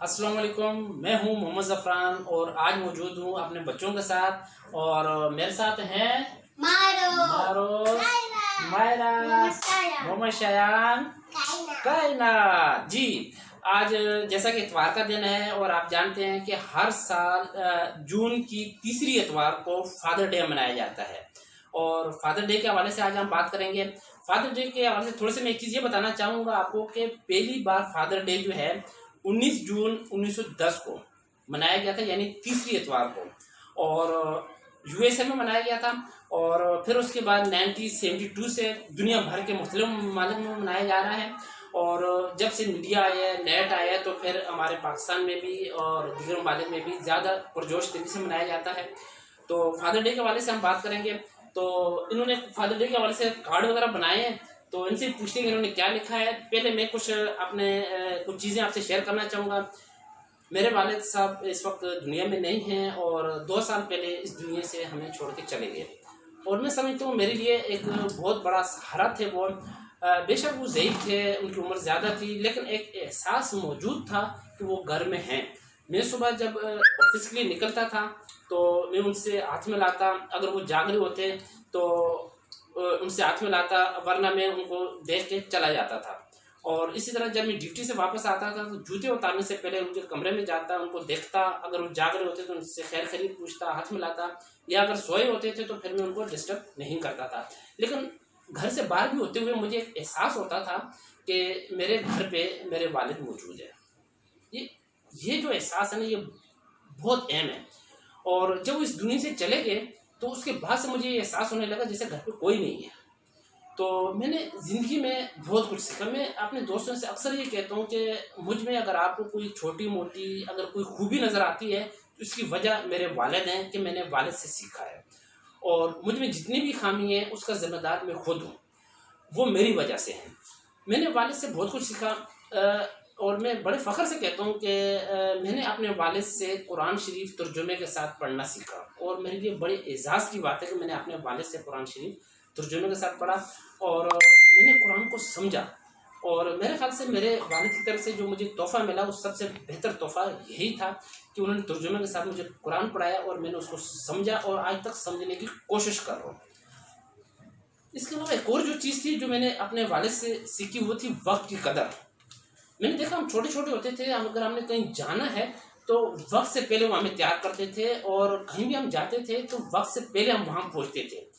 अस्सलाम वालेकुम। मैं हूं मोहम्मद ज़फ़रान और आज मौजूद हूं अपने बच्चों के साथ और मेरे साथ हैं मारो, मायरा, मोहम्मद शायान, कायना जी। आज जैसा कि इतवार का दिन है और आप जानते हैं कि हर साल जून की तीसरी इतवार को फादर डे मनाया जाता है और फादर डे के हवाले से आज हम बात करेंगे। फादर डे के हवाले से थोड़े से मैं एक चीज़ ये बताना चाहूँगा आपको कि पहली बार फादर डे जो है 19 जून 1910 को मनाया गया था, यानी तीसरी इतवार को, और यूएसए में मनाया गया था। और फिर उसके बाद 1972 से दुनिया भर के मुख्तलिफ ममालिक में मनाया जा रहा है। और जब से मीडिया आया, नेट आया, तो फिर हमारे पाकिस्तान में भी और दीगर ममालिक में भी ज़्यादा पुरजोश तरीके से मनाया जाता है। तो फादर डे के हवाले से हम बात करेंगे। तो इन्होंने फादर डे के हवाले से कार्ड वगैरह बनाए हैं, तो इनसे पूछते हैं इन्होंने क्या लिखा है। पहले मैं कुछ अपने कुछ चीज़ें आपसे शेयर करना चाहूँगा। मेरे वालिद साहब इस वक्त दुनिया में नहीं हैं और 2 साल पहले इस दुनिया से हमें छोड़ के चले गए और मैं समझता हूँ मेरे लिए एक बहुत बड़ा सहारा थे वो। बेशक वो ज़ईफ़ थे, उनकी उम्र ज़्यादा थी, लेकिन एक एहसास मौजूद था कि वो घर में हैं। मैं सुबह जब ऑफिस के लिए निकलता था तो मैं उनसे हाथ में लाता, अगर वो जाग रहे होते तो उनसे हाथ में लाता, वरना मैं उनको देख के चला जाता था। और इसी तरह जब मैं ड्यूटी से वापस आता था तो जूते उतारने से पहले उनके कमरे में जाता, उनको देखता, अगर वो जाग रहे होते तो उनसे खैर खैरियत पूछता, हाथ मिलाता, या अगर सोए होते थे तो फिर मैं उनको डिस्टर्ब नहीं करता था। लेकिन घर से बाहर भी होते हुए मुझे एक एहसास होता था कि मेरे घर पे मेरे वालिद मौजूद है। ये जो एहसास है ना, ये बहुत अहम है। और जब वो इस दुनिया से चले गए तो उसके बाद से मुझे ये एहसास होने लगा जैसे घर पे कोई नहीं है। तो मैंने ज़िंदगी में बहुत कुछ सीखा। मैं अपने दोस्तों से अक्सर ये कहता हूँ कि मुझ में अगर आपको कोई छोटी मोटी अगर कोई खूबी नज़र आती है तो इसकी वजह मेरे वालिद हैं कि मैंने वालिद से सीखा है। और मुझ में जितनी भी खामी है उसका ज़िम्मेदार मैं खुद हूँ, वो मेरी वजह से है। मैंने वालिद से बहुत कुछ सीखा और मैं बड़े फ़ख्र से कहता हूँ कि मैंने अपने वालिद से कुरान शरीफ तर्जुमे के साथ पढ़ना सीखा और मेरे लिए बड़े एजाज़ की बात है कि मैंने अपने वालिद से कुरान शरीफ तर्जुमे के साथ पढ़ा और मैंने कुरान को समझा। और मेरे ख्याल से मेरे वालिद की तरफ से जो मुझे तोहफ़ा मिला उस सबसे बेहतर तोहफ़ा यही था कि उन्होंने तर्जुमे के साथ मुझे कुरान पढ़ाया और मैंने उसको समझा और आज तक समझने की कोशिश कर रहा हूँ। इसके अलावा एक और जो चीज़ थी जो मैंने अपने वालिद से सीखी वो थी वक्त की कदर। मैंने देखा हम छोटे छोटे होते थे, अगर हमने कहीं जाना है तो वक्त से पहले वो हमें तैयार करते थे और कहीं भी हम जाते थे तो वक्त से पहले हम वहाँ पहुँचते थे।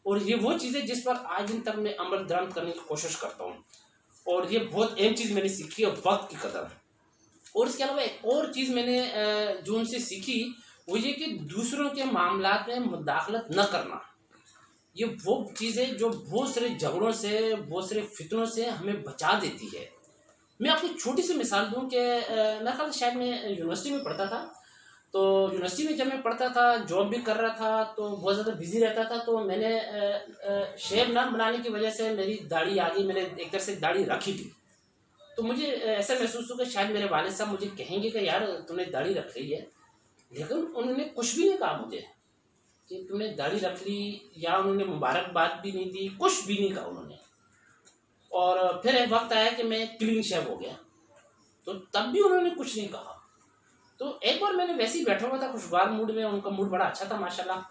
और ये वो चीज़ है जिस पर आज दिन तक मैं अमल दरामद करने की कोशिश करता हूँ और ये बहुत अहम चीज़ मैंने सीखी है, वक्त की कदर। और इसके अलावा एक और चीज़ मैंने जो उनसे सीखी वो ये कि दूसरों के मामलात में मुदाखलत न करना। ये वो चीज़ है जो बहुत सारे झगड़ों से, बहुत सारे फितनों से हमें बचा देती है। मैं आपको छोटी सी मिसाल दूं कि मेरे ख्याल से शायद मैं यूनिवर्सिटी में पढ़ता था। तो यूनिवर्सिटी में जब मैं पढ़ता था, जॉब भी कर रहा था, तो बहुत ज़्यादा बिजी रहता था। तो मैंने शेव ना बनाने की वजह से मेरी दाढ़ी आ गई, मैंने एक तरह से दाढ़ी रखी थी। तो मुझे ऐसा महसूस हुआ कि शायद मेरे वालिद साहब मुझे कहेंगे कि यार तूने दाढ़ी रख ली है, लेकिन उन्होंने कुछ भी नहीं कहा मुझे कि तुमने दाढ़ी रख ली, या उन्होंने मुबारकबाद भी नहीं दी, कुछ भी नहीं कहा उन्होंने। और फिर एक वक्त आया कि मैं क्लीन शेव हो गया, तो तब भी उन्होंने कुछ नहीं कहा। तो एक बार मैंने वैसे ही बैठा हुआ था खुशगवार मूड में, उनका मूड बड़ा अच्छा था माशाल्लाह।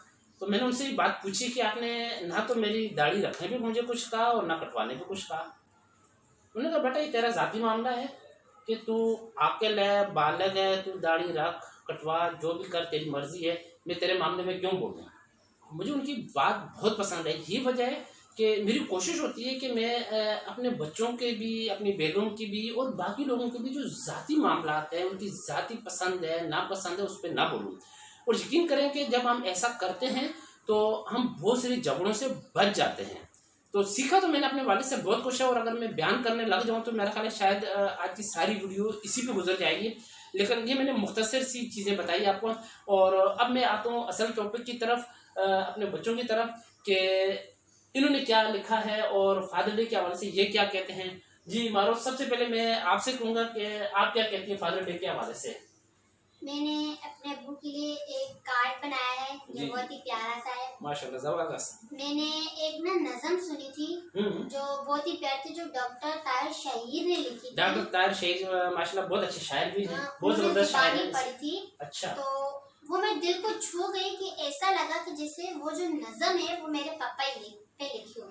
तो मैंने उनसे ये बात पूछी कि आपने ना तो मेरी दाढ़ी रखने पे मुझे कुछ कहा और ना कटवाने पे कुछ कहा। उन्होंने कहा बेटा ये तेरा ज़ाती मामला है कि तू आकिल है, बालिग है, तू दाढ़ी रख, कटवा, जो भी कर, तेरी मर्जी है, मैं तेरे मामले में क्यों बोलूँ। मुझे उनकी बात बहुत पसंद आई। यही वजह है कि मेरी कोशिश होती है कि मैं अपने बच्चों के भी, अपनी बेगम की भी और बाकी लोगों के भी जो ज़ाती मामलात हैं, उनकी ज़ाती पसंद है, नापसंद है, उस पर ना बोलूँ। और यकीन करें कि जब हम ऐसा करते हैं तो हम बहुत सारी झगड़ों से बच जाते हैं। तो सीखा तो मैंने अपने वालिद से बहुत कुछ है और अगर मैं बयान करने लग जाऊँ तो मेरा ख्याल है शायद आज की सारी वीडियो इसी पे गुजर जाएगी। लेकिन ये मैंने मुख्तसर सी चीज़ें बताई आपको। और अब मैं आता हूँ असल टॉपिक की तरफ, अपने बच्चों की तरफ, कि इन्होंने क्या लिखा है और फादर डे के हवाले से ये क्या कहते हैं। जी मारो, सबसे पहले मैं आपसे कहूँगा कि आप क्या कहती हैं फादर डे के हवाले से। मैंने अपने अब्बू के लिए एक कार्ड बनाया है जो बहुत ही प्यारा सा है। माशाल्लाह, जबरदस्त। मैंने एक ना नज़म सुनी थी जो बहुत ही प्यारी थी, जो डॉक्टर ताहिर शहीद ने लिखी थी। डॉक्टर ताहिर शहीद माशाल्लाह बहुत अच्छे शायर भी हैं, बहुत जबरदस्त शायर हैं। पढ़ी थी। अच्छा। तो वो मेरे दिल को छू गई कि ऐसा लगा कि जैसे वो जो नज़म है वो मेरे पापा ही पे लिखी हो।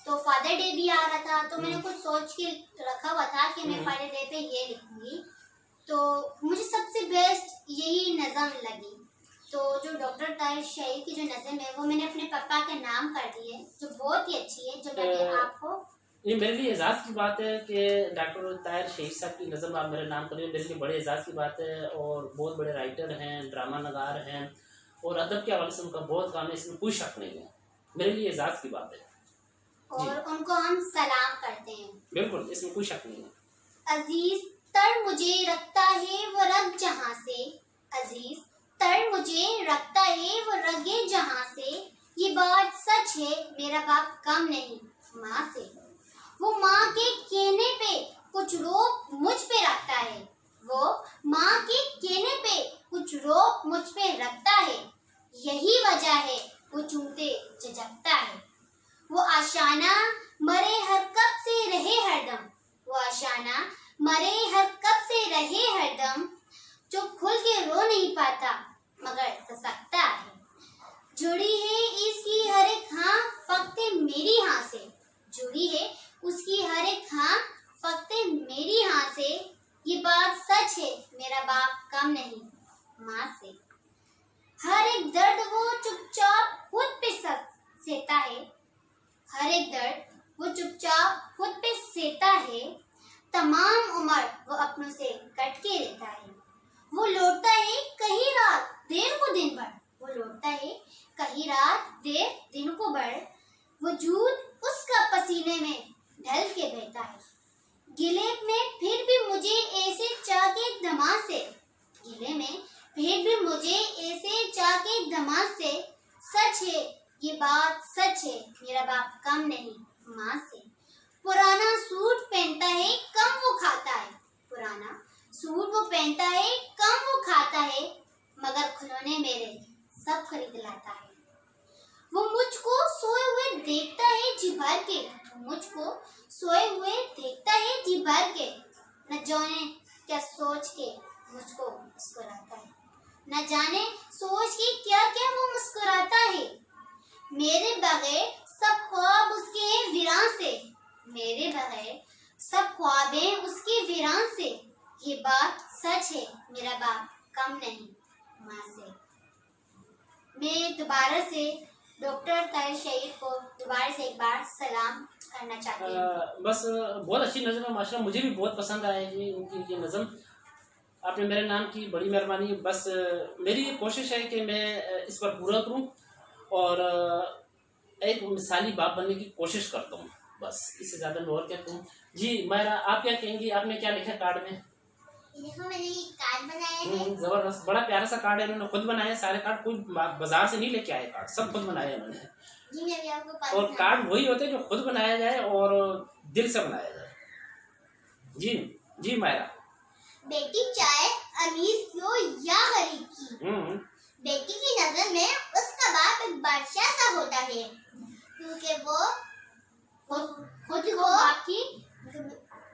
तो फादर डे भी आ रहा था, तो मैंने कुछ सोच के रखा हुआ था कि मैं फादर डे पे ये लिखूंगी। तो मुझे सबसे बेस्ट यही नज़म लगी। तो जो डॉक्टर ताहिर शहीद की जो नज़म है वो मैंने अपने पापा के नाम कर दी है, जो बहुत ही अच्छी है, जो मैंने आपको। ये मेरे लिए एजाज़ की बात है कि डॉक्टर ताहिर शहीद साहब की नज़म आप मेरे नाम करें, मेरे लिए बड़े एजाज़ की बात है। और बहुत बड़े राइटर हैं, ड्रामा नगार हैं और अदब के हवाले से उनका बहुत काम है, इसमें कोई शक नहीं है। मेरे लिए एजाज़ की बात है और उनको हम सलाम करते हैं। बिल्कुल, इसमें कोई शक नहीं है। अजीज तर मुझे रखता है वो रग जहाँ से, अजीज तर मुझे रखता है वो रगे जहाँ से, ये बात सच है मेरा बाप कम नहीं माँ से। वो माँ के कहने पे कुछ रोक मुझ पे रखता है, वो माँ के कहने पे कुछ रोक मुझ पे रखता है, यही वजह है वो चूते झिझकता है। वो आशाना मरे हर कब से रहे हरदम, वो आशाना मरे हर कब से रहे हरदम, जो खुल के रो नहीं पाता मगर ससकता है। जुड़ी है इसकी हर एक हाँ फक्ते मेरी हाँ से, जुड़ी है उसकी हर एक हाँ फक्ते मेरी हाँ से, ये बात सच है मेरा बाप कम नहीं माँ से। हर एक दर्द वो चुपचाप खुद पे सहता है, हर एक दर्द वो चुपचाप खुद पे सहता है, तमाम उम्र वो अपनों से कट के रहता है। वो लौटता है कहीं रात देर को दिन भर, वो लौटता है कहीं रात देर दिन को बढ़, वजूद उसका पसीने में ढल के बहता है। गिले में फिर भी मुझे ऐसे चाह के दमा से, गिले में फिर भी मुझे ऐसे चाह के दमा से, सच है ये बात सच है मेरा बाप कम नहीं माँ से। पुराना सूट पहनता है कम वो खाता है, पुराना सूट वो पहनता है कम वो खाता है, मगर खिलौने मेरे सब खरीद लाता है। वो मुझको सोए हुए देखता है जी भर के, मुझको सोए हुए देखता है जी भर के, न जाने क्या सोच के मुझको मुस्कुराता है, न जाने सोच के क्या क्या वो मुस्कुराता है। मेरे बगैर सब ख्वाब उसके वीरान से, मेरे बगैर सब ख्वाबें उसके वीरान से, ये बात सच है मेरा बाप कम नहीं माँ से। मैं दोबारा से डॉक्टर ताहिर शहीद को दोबारा से एक बार सलाम करना चाहती हूँ। बस बहुत अच्छी नज़म है माशाल्लाह, मुझे भी बहुत पसंद आया जी उनकी ये नज़म। आपने मेरे नाम की बड़ी मेहरबानी। बस मेरी ये कोशिश है कि मैं इस पर पूरा करूँ और एक मिसाली बाप बनने की कोशिश करता हूँ, बस इससे ज़्यादा मैं और क्या कहूँ। जी मायरा, आप क्या कहेंगी? आपने क्या लिखा कार्ड में? देखो मैंने ये कार्ड बनाया है। जबरदस्त, बड़ा प्यारा सा कार्ड है, इन्होंने खुद बनाया सारे कार्ड, कोई बाजार से नहीं लेके आए कार्ड, सब खुद बनाए इन्होंने। जी मैं भी आपको और कार्ड वही होते हैं जो खुद बनाया जाए और दिल से बनाया जाए। जी जी मायरा। बेटी चाहे अमीर क्यों या गरीब की, बेटी की नजर में उसका बाप एक बादशाह सा होता है, क्योंकि वो खुद को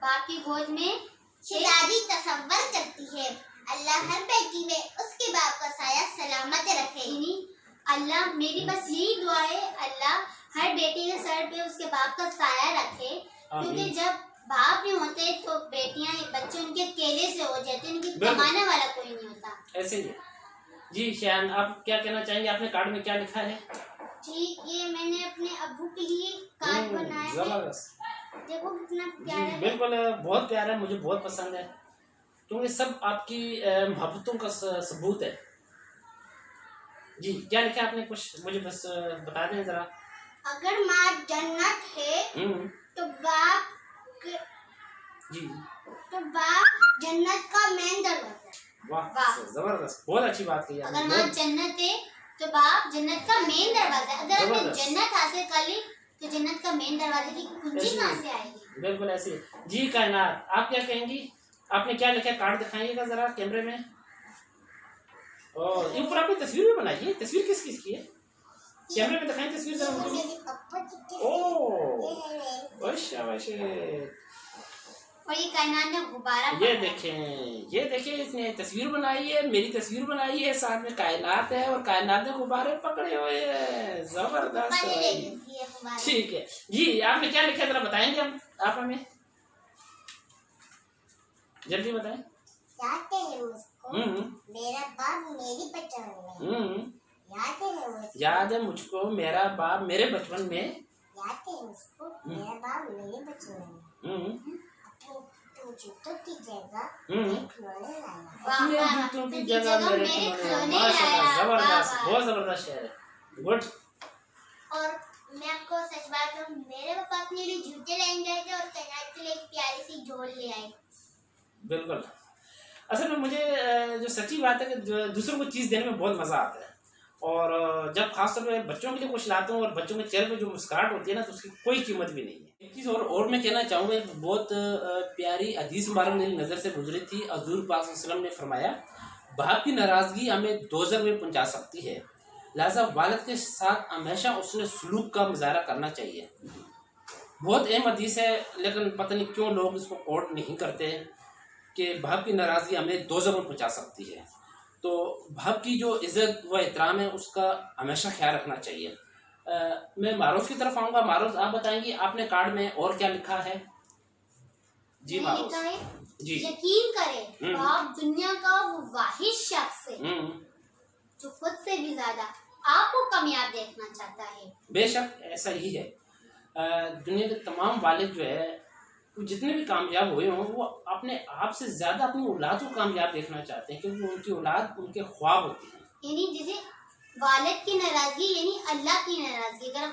बाप की गोद में शहजादी तसव्वुर करती है। अल्लाह हर बेटी में उसके बाप का साया सलामत रखे। अल्लाह मेरी बस यही दुआ है, अल्लाह हर बेटी के सर पे उसके बाप का साया रखे, क्योंकि जब बाप नहीं होते तो बेटियां बच्चे उनके अकेले से हो जाते हैं, उनकी कमाने वाला कोई नहीं होता। ऐसे ही। जी शान, आप क्या कहना चाहेंगे? आपने कार्ड में क्या लिखा है? जी ये मैंने अपने अब्बू के लिए कार्ड बनाया है, देखो कितना प्यारा है। बिल्कुल बहुत प्यारा है, मुझे बहुत पसंद है, क्योंकि सब आपकी मोहब्बतों का सबूत है। जी क्या लिखा आपने, कुछ मुझे बस बता दें जरा। अगर माँ जन्नत है तो बाप जी तो बाप जन्नत का मेन दरवाजा। वाह जबरदस्त, बहुत अच्छी बात कही। अगर माँ जन्नत है तो बाप जन्नत का मेन दरवाजा। अगर आपने जन्नत हासिल कर ली तो जन्नत का मेन दरवाजे की कुंजी कहाँ से आएगी? बिल्कुल ऐसे। जी कायनात, आप क्या कहेंगी? आपने क्या लिखा, कार्ड दिखाइएगा जरा कैमरे में। और ये ऊपर आपने तस्वीर भी बनाई है, तस्वीर किस किस की है? कैमरे में दिखाएं तस्वीर जरा मुझे। ओह शाबाश। और ये कायनात ने गुब्बारा, ये देखें इसने तस्वीर बनाई है, मेरी तस्वीर बनाई है, साथ में कायनात है और कायनात ने गुब्बारे पकड़े हुए हैं। जबरदस्त। ठीक है जी, आपने क्या लिखा जरा बताएंगे हम आप हमें, जल्दी बताएं। याद है मुझको मेरा बाप मेरी बचपन में, याद है मुझको मेरा बाप मेरे बचपन में, याद है मुझको मेरा बाप मेरे बचपन में अपने जूतों की जगह मेरे खिलौने लाया। अपने जूतों की जगह मेरे खिलौने लाया। जबरदस्त, बहुत जबरदस्त शेर है, गुड। और मैं आपको सच बात कहूँ, मेरे पापा अपने लिए जूते लेने गए थे और कायनात के लिए एक प्यारी सी झोल ले आए। बिल्कुल। असल में मुझे जो सच्ची बात है कि दूसरों को चीज़ देने में बहुत मज़ा आता है, और जब खासतौर पे बच्चों के लिए कुछ लाता हूँ और बच्चों के चेहरे पे जो मुस्कुराहट होती है ना, तो उसकी कोई कीमत भी नहीं है। एक चीज़ और मैं कहना चाहूँगा, एक बहुत प्यारी हदीस मुबारक मेरी नज़र से गुजरी थी। हज़ूर पाक सल्लल्लाहु अलैहि वसल्लम ने फरमाया, बाप की नाराज़गी हमें दोज़ख में पहुँचा सकती है, लिहाजा वालिद के साथ हमेशा उसने सलूक का मुजाहरा करना चाहिए। बहुत अहम हदीस है, लेकिन पता नहीं क्यों लोग इसको कोट नहीं करते कि बाप की नाराज़गी हमें दोज़ख में पहुँचा सकती है। तो बाप की जो इज़्ज़त व एहतराम है उसका हमेशा ख्याल रखना चाहिए। मैं मारूफ की तरफ आऊँगा। मारूफ, आप बताएंगी आपने कार्ड में और क्या लिखा है? जी मारूफ जी। यकीन करें, बाप दुनिया का वो वाहिद शख्स है जो खुद से भी ज्यादा आपको कामयाब देखना चाहता है। बेशक ऐसा ही है। दुनिया के तमाम वालिद जो है वो जितने भी कामयाब हुए हों, वो अपने आप से ज्यादा अपनी औलाद को कामयाब देखना चाहते हैं, क्योंकि उनकी औलाद उनके ख्वाब होती है। यानी जैसे वालिद की नाराजगी यानी अल्लाह की नाराजगी, अगर हम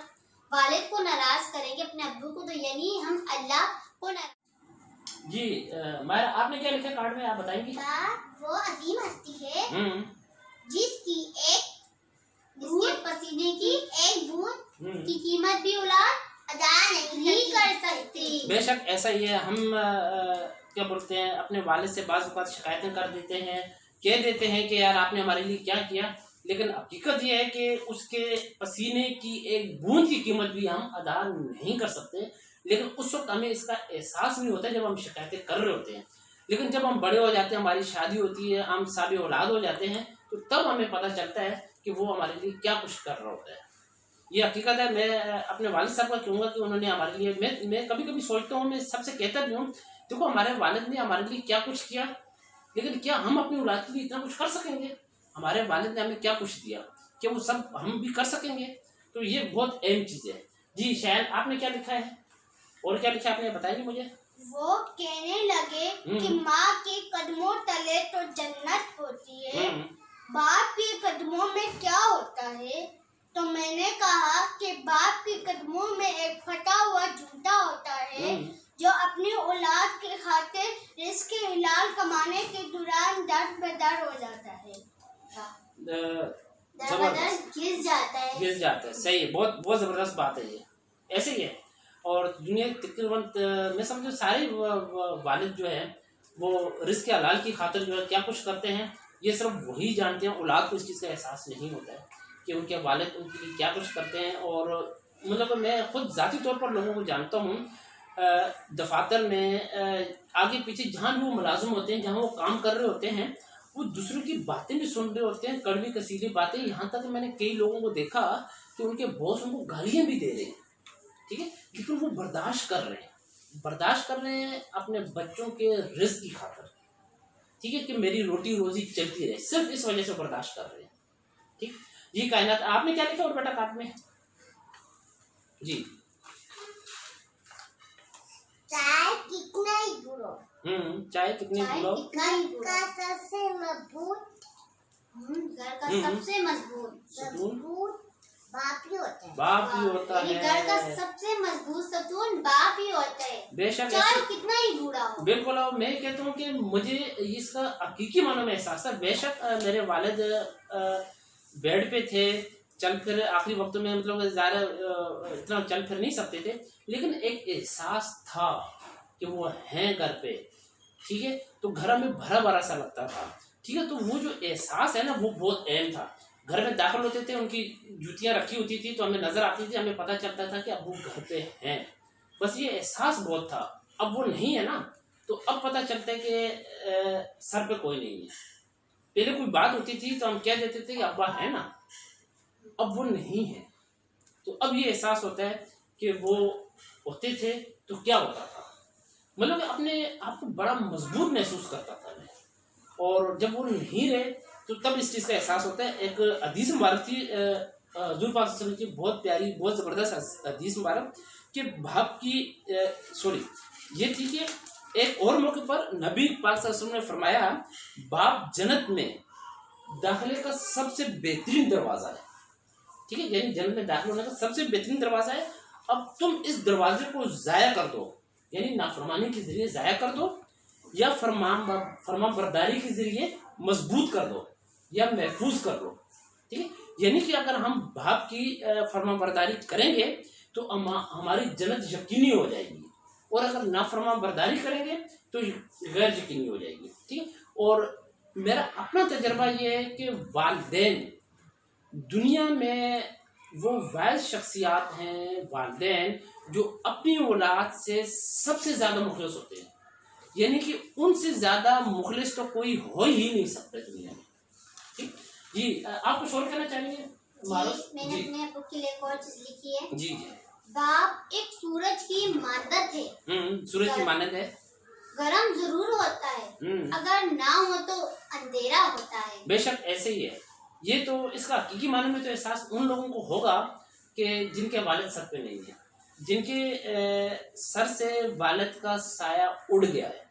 वालिद को नाराज करेंगे अपने अब्बू को, तो यानी हम अल्लाह को जी। मायरा, आपने क्या लिखा कार्ड में, आप बताएंगी? वो अजीम हस्ती है जिसके पसीने की एक बूंद की कीमत भी औलाद अदा नहीं कर सकती। बेशक ऐसा ही है। हम क्या बोलते हैं, अपने वालिद से बाज़ औक़ात शिकायतें कर देते हैं, कह देते हैं कि यार आपने हमारे लिए क्या किया, लेकिन हकीकत ये है कि उसके पसीने की एक बूंद की कीमत भी हम अदा नहीं कर सकते। लेकिन उस वक्त हमें इसका एहसास नहीं होता जब हम शिकायतें कर रहे होते हैं। लेकिन जब हम बड़े हो जाते हैं, हमारी शादी होती है, हम साबिक़ औलाद हो जाते हैं, तो तब हमें पता चलता है कि वो हमारे लिए क्या कुछ कर रहा होता है। ये हकीकत है। मैं अपने वालिद साहब का कहूँगा कि उन्होंने हमारे लिए, मैं कभी कभी सोचता हूँ, मैं सबसे कहता भी हूँ, देखो हमारे वालिद ने हमारे लिए क्या कुछ किया, लेकिन क्या हम अपनी औलाद के लिए इतना कुछ कर सकेंगे? हमारे वालिद ने हमें क्या कुछ दिया, क्या वो सब हम भी कर सकेंगे? तो ये बहुत अहम चीज़ है। जी शायद आपने क्या लिखा है, और क्या लिखा है आपने बताइए मुझे। वो कहने लगे कि माँ के कदमों तले तो जन्नत होती है, बाप के कदमों में क्या होता है? तो मैंने कहा कि बाप के कदमों में एक फटा हुआ जूता होता है जो अपनी औलाद के खातिर रिस्क हिलाल कमाने के दौरान दर बदर हो जाता है, घिस जाता है। सही है, बहुत बहुत जबरदस्त बात है ये, ऐसे ही है। और दुनिया तकरीबन मैं समझो सारे वालिद जो है वो रिस्क हलाल की खातिर जो है क्या कुछ करते हैं, ये सिर्फ वही जानते हैं। औलाद को इस चीज़ का एहसास नहीं होता है कि उनके वालिद उनके लिए क्या कुछ करते हैं। और मतलब मैं खुद ज़ाती तौर पर लोगों को जानता हूँ, दफातर में आगे पीछे जहाँ भी वो मुलाजिम होते हैं, जहाँ वो काम कर रहे होते हैं, वो दूसरों की बातें भी सुन रहे होते हैं, कड़वी कसीली बातें। यहाँ तक मैंने कई लोगों को देखा कि उनके बॉस उनको गालियाँ भी दे रहे हैं, ठीक है, लेकिन वो बर्दाश्त कर रहे हैं अपने बच्चों के रिस्क की खातिर, ठीक है, कि मेरी रोटी रोजी चलती रहे, सिर्फ इस वजह से बर्दाश्त कर रहे हैं। ठीक जी। कायनात, आपने क्या लिखा और बेटा कार्ड में? जी। चाय कितना ही बुरो, चाय कितनी बुरो, का सबसे मजबूत, घर का सबसे मजबूत बाप ही होता है। घर का सबसे मजबूत सतून बाप ही होता है, बेशक। चाहे कितना ही बुरा हो। बिल्कुल। और मैं कहता हूँ कि मुझे इसका हकीकी मानों में एहसास है। बेशक मेरे वालिद बेड पे थे, चल फिर आखिरी वक्त में मतलब ज़्यादा इतना चल फिर नहीं सकते थे, लेकिन एक एहसास था कि वो हैं घर पे, ठीक है, तो घर में भरा भरा सा लगता था। ठीक है। तो वो जो एहसास है ना वो बहुत अहम था। घर में दाखिल होते थे, उनकी जूतियां रखी होती थी तो हमें नजर आती थी, हमें पता चलता था कि अब वो घर पे हैं। बस ये एहसास बहुत था। अब वो नहीं है ना, तो अब पता चलता है कि सर पे कोई नहीं है। पहले कोई बात होती थी तो हम कह देते थे कि अब्बा है ना, अब वो नहीं है। तो अब ये एहसास होता है कि वो होते थे तो क्या होता था, मतलब अपने आप को बड़ा मजबूत महसूस करता था मैं। और जब वो नहीं रहे तो तब इस चीज़ का एहसास होता है। एक हदीस मुबारक थी हुज़ूर पाक सल्लल्लाहु अलैहि वसल्लम की, बहुत प्यारी, बहुत ज़बरदस्त हदीस मुबारक कि बाप की ये थी कि एक और मौके पर नबी पाक सल्लल्लाहु अलैहि वसल्लम ने फरमाया, बाप जन्नत में दाखिले का सबसे बेहतरीन दरवाज़ा है। ठीक है, यानी जन्नत में दाखिल होने का सबसे बेहतरीन दरवाज़ा है। अब तुम इस दरवाजे को ज़ाया कर दो, यानी नाफरमानी के ज़रिए ज़ाया कर दो, या फरमान बरदारी के ज़रिए मजबूत कर दो या महफूज कर लो। ठीक है, यानी कि अगर हम बाप की फरमान बरदारी करेंगे तो हमारी जन्नत यकीनी हो जाएगी, और अगर नाफरमान बरदारी करेंगे तो गैर यकीनी हो जाएगी। ठीक है, और मेरा अपना तजर्बा ये है कि वालिदैन दुनिया में वो वाइज शख्सियात हैं, वालिदैन जो अपनी औलाद से सबसे ज़्यादा मुखलिस होते हैं। यानी कि उनसे ज़्यादा मुखलिस तो कोई हो ही नहीं सकता दुनिया में। ठीक जी, आप कुछ और कहना चाहेंगे? मैंने अपने बुक के लिए एक और चीज लिखी है। जी जी। बाप एक सूरज की मानद है। सूरज की मानद है। गरम जरूर होता है, अगर ना हो तो अंधेरा होता है। बेशक ऐसे ही है। ये तो इसका हकीकी माने में तो एहसास उन लोगों को होगा कि जिनके वालिद सर पे नहीं है, जिनके सर से वालिद का साया उड़ गया है।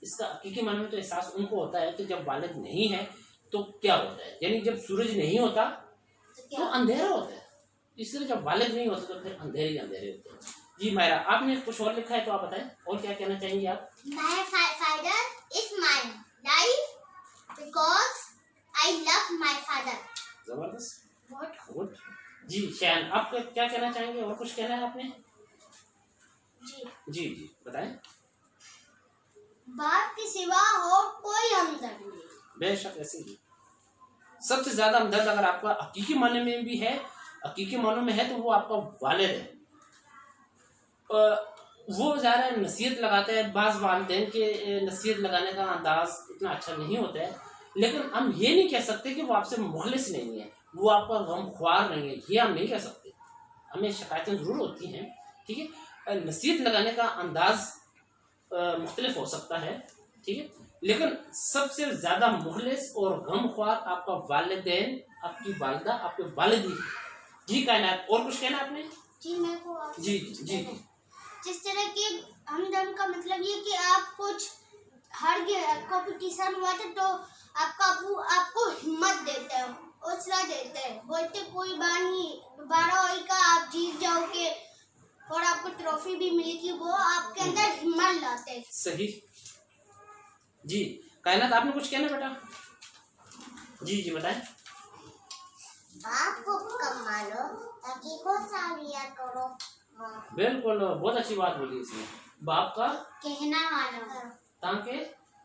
इसका हकीकी माने में तो एहसास उनको होता है कि जब वालिद नहीं है तो क्या होता है, यानी जब सूरज नहीं होता तो अंधेरा होता है, इसलिए जब वालिद नहीं होता तो फिर अंधेरे ही अंधेरे होते हैं। जी मायरा, आपने कुछ और लिखा है तो आप बताएं, और क्या कहना चाहेंगे आप? My father is my life because I love my father. जबरदस्त, गुड। जी शैन, आप क्या कहना चाहेंगे, और कुछ कहना है आपने? जी जी जी बताएं। बाप के सिवा और कोई हमदर्द नहीं। बेशक ऐसे ही। सबसे ज्यादा हमदर्द अगर आपका हकीकी माने में भी है, हकीकी मानों में है, तो वो आपका वालिद है। वो ज़्यादा नसीहत लगाते हैं। बाज़ वालिदैन के नसीहत लगाने का अंदाज इतना अच्छा नहीं होता है, लेकिन हम ये नहीं कह सकते कि वो आपसे मुखलिस नहीं है, वो आपका गमख्वार नहीं है, ये हम नहीं कह सकते। हमें शिकायतें ज़रूर होती हैं। ठीक है, नसीहत लगाने का अंदाज मुख्तलिफ हो सकता है। ठीक है, लेकिन सबसे ज़्यादा मुखलिस और गमख्वार आपका वालिदैन, आपकी वालिदा, आपके वालिद ही। जी कायनात, और कुछ कहना आपने? जी मेरे को जी जी जी। जिस तरह की हमदर्द का मतलब ये कि आप कुछ हर कंपटीशन हुआ था तो आपका अबू आपको हिम्मत देते हैं, हौसला देते हैं, बोलते कोई बात नहीं, दोबारा होगा, आप जीत जाओगे और आपको ट्रॉफी भी मिलेगी। वो आपके अंदर हिम्मत लाते हैं। सही। जी कायनात, आपने कुछ कहना बेटा? जी जी बताएं। बाप को कम मानो ताकि खुशहालियां करो। बिल्कुल, बहुत अच्छी बात बोली इसने। बाप का कहना मानो ताकि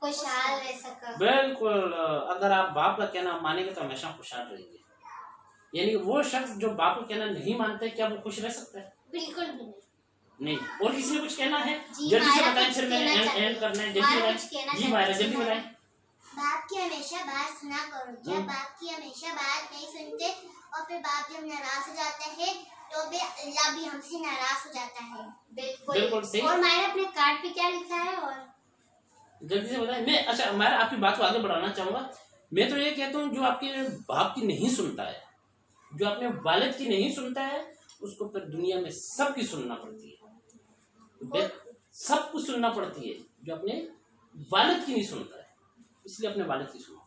खुशहाल रह सको। बिल्कुल, अगर आप बाप का कहना मानेंगे तो हमेशा खुशहाल रहेंगे। यानी कि वो शख्स जो बाप का कहना नहीं मानते, क्या वो खुश रह सकता है? बिल्कुल भी नहीं। और किसी ने कुछ कहना है? जल्दी से बताएं, फिर मैंने एंड करना है। जल्दी बताएं। जी मायरा, जल्दी बताएं। बाप की हमेशा बात सुना करो। जब बाप की हमेशा बात नहीं सुनते और फिर बाप जब नाराज हो जाता है तो भी अल्लाह भी हमसे नाराज हो जाता है। बिल्कुल सही। और मैंने अपने कार्ड पे क्या लिखा है? और जल्दी से बताएं। मैं अच्छा मैं आपकी बात को आगे बढ़ाना चाहूंगा। मैं तो ये कहता हूँ, जो आपके बाप की नहीं सुनता है, जो अपने वालिद की नहीं सुनता है, उसको फिर दुनिया में सबकी सुनना पड़ती है। सब कुछ सुनना पड़ती है। जो अपने वालिद की नहीं सुनता है, इसलिए अपने वालिद की सुनो।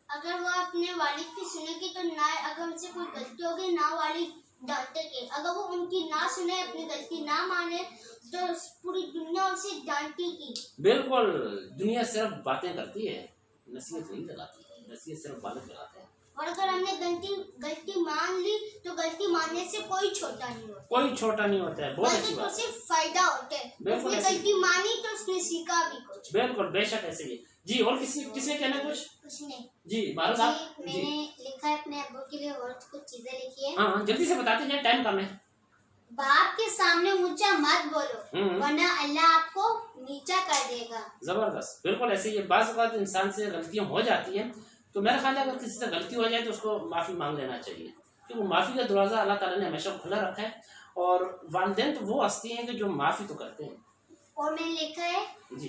अगर वो अपने वालिद की सुनेगी तो ना, अगर उनसे कोई गलती होगी ना वालिद डांटेंगे। अगर वो उनकी ना सुने, अपनी गलती ना माने तो पूरी दुनिया उसे डांटेगी। बिल्कुल, दुनिया सिर्फ बातें करती है, नसीहत नहीं लगाती। नसीहत सिर्फ वालिद लगाते हैं। और अगर हमने गलती मान ली तो गलती मानने से कोई छोटा नहीं होता। कोई छोटा नहीं होता है। बहुत अच्छी बात। तो सिर्फ फायदा होता है। उसने गलती मानी तो उसने सीखा भी कुछ। बिल्कुल, बेशक ऐसे ही। जी, और किसने कहना कुछ? जी मारो साहब। मैंने लिखा है अपने अब्बू के लिए और कुछ चीजें लिखी है। हाँ जल्दी से बताते हैं, टाइम कम है। बाप के सामने ऊंचा मत बोलो वरना अल्लाह आपको नीचा कर देगा। जबरदस्त, बिल्कुल ऐसे ही। बाज़ औक़ात इंसान से गलतियां हो जाती है, तो मेरा ख्याल है अगर किसी से गलती हो जाए तो उसको माफ़ी मांग लेना चाहिए, क्योंकि माफ़ी का दरवाज़ा अल्लाह ताला ने हमेशा खुला रखा है। और वालिदैन तो वो हस्ती हैं कि जो माफ़ी तो करते हैं। और मैंने लिखा है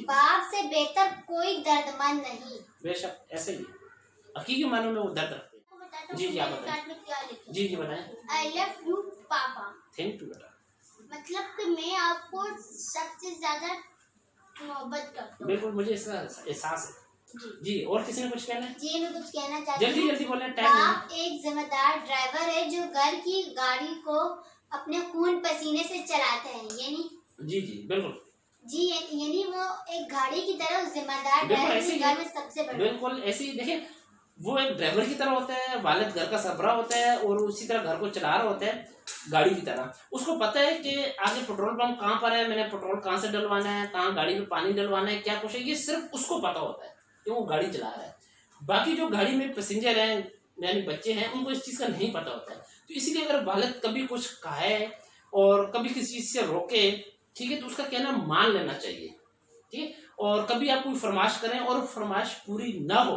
बाप से बेहतर कोई दर्दमंद नहीं। बेशक ऐसे ही हकीकी मानों में वो दर्द रखते हैं। जी आप बताएं। जी बताएं। आई लव यू पापा। थैंक यू बेटा। मतलब कि मैं आपको सबसे ज्यादा मोहब्बत करता हूँ। बिल्कुल, मुझे इसका एहसास है। जी और किसी ने कुछ कहना है? जी मैं कुछ कहना चाहती हूँ। जल्दी बोलें, बाप एक जिम्मेदार ड्राइवर है जो घर की गाड़ी को अपने खून पसीने से चलाते हैं, यानी जी बिल्कुल जी, यानी वो एक गाड़ी की तरह जिम्मेदार ड्राइवर घर में सबसे बड़ा। बिल्कुल ऐसे ही देखिए, वो एक ड्राइवर की तरह होता है, वालिद घर का सरबराह होता है और उसी तरह घर को चला रहा होता है गाड़ी की तरह। उसको पता है कि आगे पेट्रोल पंप कहाँ पर है, मैंने पेट्रोल कहाँ से डलवाना है, कहाँ गाड़ी में पानी डलवाना है, क्या कुछ है, ये सिर्फ उसको पता होता है कि वो गाड़ी चला रहा है। बाकी जो गाड़ी में पैसेंजर हैं यानी बच्चे हैं, उनको इस चीज़ का नहीं पता होता है। तो इसीलिए अगर वालिद कभी कुछ कहे और कभी किसी चीज़ से रोके, ठीक है, तो उसका कहना मान लेना चाहिए, ठीक है। और कभी आप कोई फरमाइश करें और फरमाइश पूरी ना हो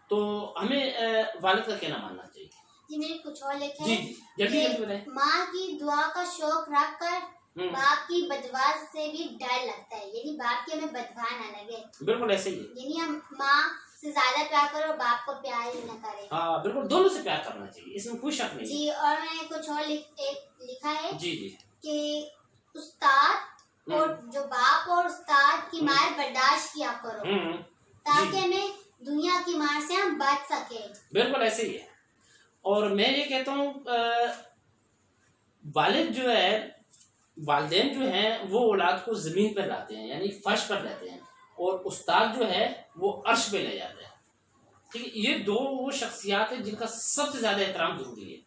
तो हमें वालिद का कहना मानना चाहिए। जी मैंने कुछ और लिखा है। जी जल्दी बताएं। माँ की दुआ का शौक रखकर बाप की बदवा से भी डर लगता है, यानी बाप की हमें बदवा ना लगे। बिल्कुल ऐसे ही, यानी हम माँ से ज्यादा प्यार करो, बाप को प्यार ही न करें। हाँ बिल्कुल, दोनों से प्यार करना चाहिए, इसमें कोई शक नहीं। जी और मैंने कुछ और लिखा है। जी कि उस्ताद और जो बाप और उस्ताद की मार बर्दाश्त किया करो ताकि हमें दुनिया की मार से हम बच सके। बिल्कुल ऐसे ही है। और मैं ये कहता हूँ वालिद जो है, वालिदैन जो हैं वो औलाद को जमीन पर लाते हैं, यानी फर्श पर लाते हैं, और उस्ताद जो है वो अर्श पे ले जाते हैं, ठीक है। ये दो वो शख्सियात है जिनका सबसे ज्यादा एहतराम जरूरी है,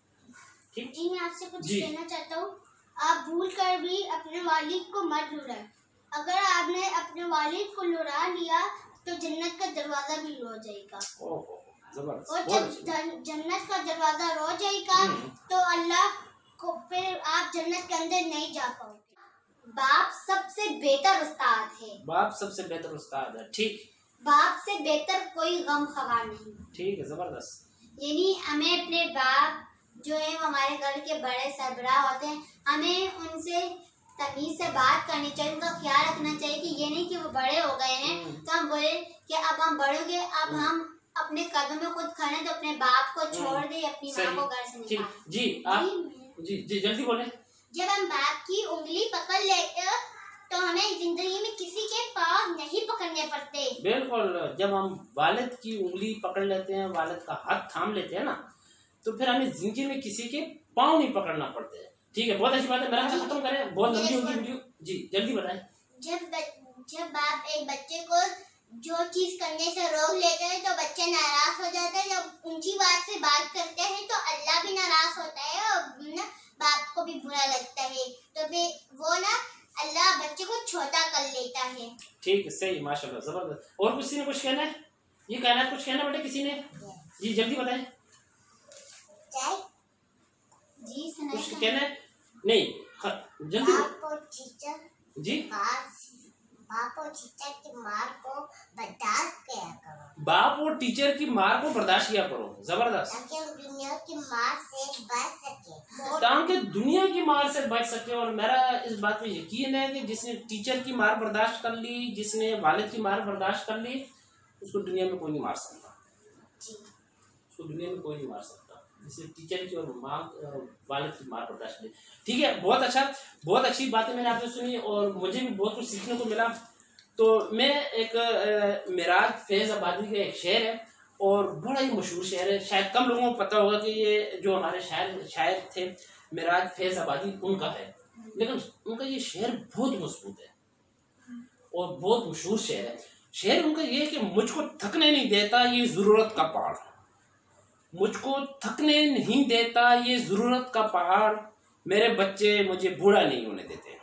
ठीक। जी मैं आपसे कुछ कहना चाहता हूँ, आप भूल कर भी अपने वालिद को मत लुढ़ाएं। अगर आपने अपने वालिद को लुढ़ा लिया तो जन्नत का दरवाजा भी रो जाएगा। और जब जन्नत का दरवाजा रो जाएगा तो अल्लाह को फिर आप जन्नत के अंदर नहीं जा पाओगे। बाप सबसे बेहतर उस्ताद है। बाप सबसे बेहतर उस्ताद है, ठीक। बाप से बेहतर कोई गम खबर नहीं, ठीक है, जबरदस्त। यानी हमें अपने बाप जो है वो हमारे घर के बड़े सरबराह होते हैं, हमें उनसे तमीज से बात करनी चाहिए, उनका ख्याल रखना चाहिए कि ये नहीं कि वो बड़े हो गए हैं तो हम बोले कि अब हम बड़े हो गए, अब हम अपने कदम में खुद खड़े, तो अपने बाप को छोड़ दे, अपनी माँ को घर से निकाल। जी आप जी जल्दी बोले। जब हम बाप की उंगली पकड़ लेते तो हमें जिंदगी में किसी के पाँव नहीं पकड़ने पड़ते। बिल्कुल, जब हम वालिद की उंगली पकड़ लेते हैं, वालिद का हाथ थाम लेते हैं ना, तो फिर हमें जिंदगी में किसी के पाँव नहीं पकड़ना पड़ते। ठीक है, बहुत अच्छी बात है। मेरा हाथ खत्म करें, बहुत लंबी होगी वीडियो। जी जल्दी बताएं। जब बाप एक बच्चे को जो चीज करने से रोक लेते हैं तो बच्चा नाराज हो जाता है। जब ऊंची बात से बात करते हैं तो अल्लाह भी नाराज होता है और ना बाप को भी बुरा लगता है, तो फिर वो ना अल्लाह बच्चे को छोटा कर लेता है। ठीक है, सही, माशाल्लाह, जबरदस्त। और किसी ने कुछ कहना है? ये कहना है, कुछ कहना बेटा किसी ने? जी जल्दी बताएं। जी कुछ कहना है? नहीं जल्दी। बाप और टीचर जी बाप और टीचर की मार को बर्दाश्त किया करो। बाप और टीचर की मार को बर्दाश्त किया करो, जबरदस्त, ताकि हम दुनिया की मार से बच सके। ताकि दुनिया की मार से बच सके। और मेरा इस बात में यकीन है कि जिसने टीचर की मार बर्दाश्त कर ली, जिसने वालिद की मार बर्दाश्त कर ली, उसको दुनिया में कोई नहीं मार सकता। उसको दुनिया में कोई नहीं मार सकता जिसने टीचर की और वालिद की मार बर्दाश्त की। ठीक है, बहुत अच्छा, बहुत अच्छी बातें मैंने आपसे सुनी और मुझे भी बहुत कुछ सीखने को मिला। तो मैं एक मिराज फैज़ आबादी का एक शेर है और बड़ा ही मशहूर शेर है, शायद कम लोगों को पता होगा कि ये जो हमारे शायर थे मिराज फैज़ आबादी उनका है, लेकिन उनका ये शेर बहुत मजबूत है और बहुत मशहूर शेर है। शेर उनका ये है कि मुझको थकने नहीं देता ये ज़रूरत का पहाड़, मुझको थकने नहीं देता ये ज़रूरत का पहाड़, मेरे बच्चे मुझे बूढ़ा नहीं होने देते।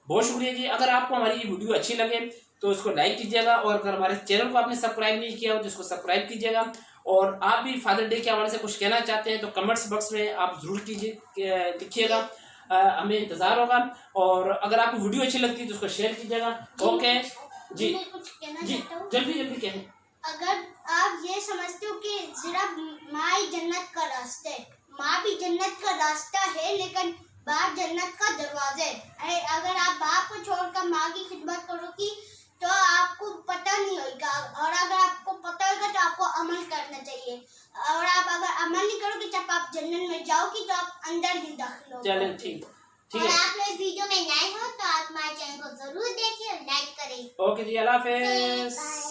बहुत शुक्रिया जी। अगर आपको हमारी ये वीडियो अच्छी लगे तो इसको लाइक कीजिएगा और अगर हमारे चैनल को आपने सब्सक्राइब नहीं किया हो तो इसको सब्सक्राइब कीजिएगा और आप भी फादर डे के हवाले से कुछ कहना चाहते हैं तो कमेंट्स बॉक्स में आप जरूर कीजिए, लिखिएगा, हमें इंतजार होगा। और अगर आपको वीडियो अच्छी लगती है तो उसको शेयर कीजिएगा। ओके जी, मैं कुछ कहना जी चाहता हूँ। जल्दी कहें। अगर आप ये समझते हो कि सिर्फ माँ ही जन्नत का रास्ता है, माँ भी जन्नत का रास्ता है, लेकिन बाप जन्नत का दरवाजा है। अगर आप बाप को छोड़कर माँ की खिदमत करोगी तो आपको पता नहीं होगा, और अगर आपको पता होगा तो आपको अमल करना चाहिए। और आप अगर अमल नहीं करोगे जब आप जन्नत में जाओगी तो आप अंदर ही दाखिल होगे। चलें ठीक और है। आप लोग इस वीडियो में नए हो तो आप हमारे चैनल को जरूर देखिए और लाइक करें। ओके जी, अल्लाह हाफिज़।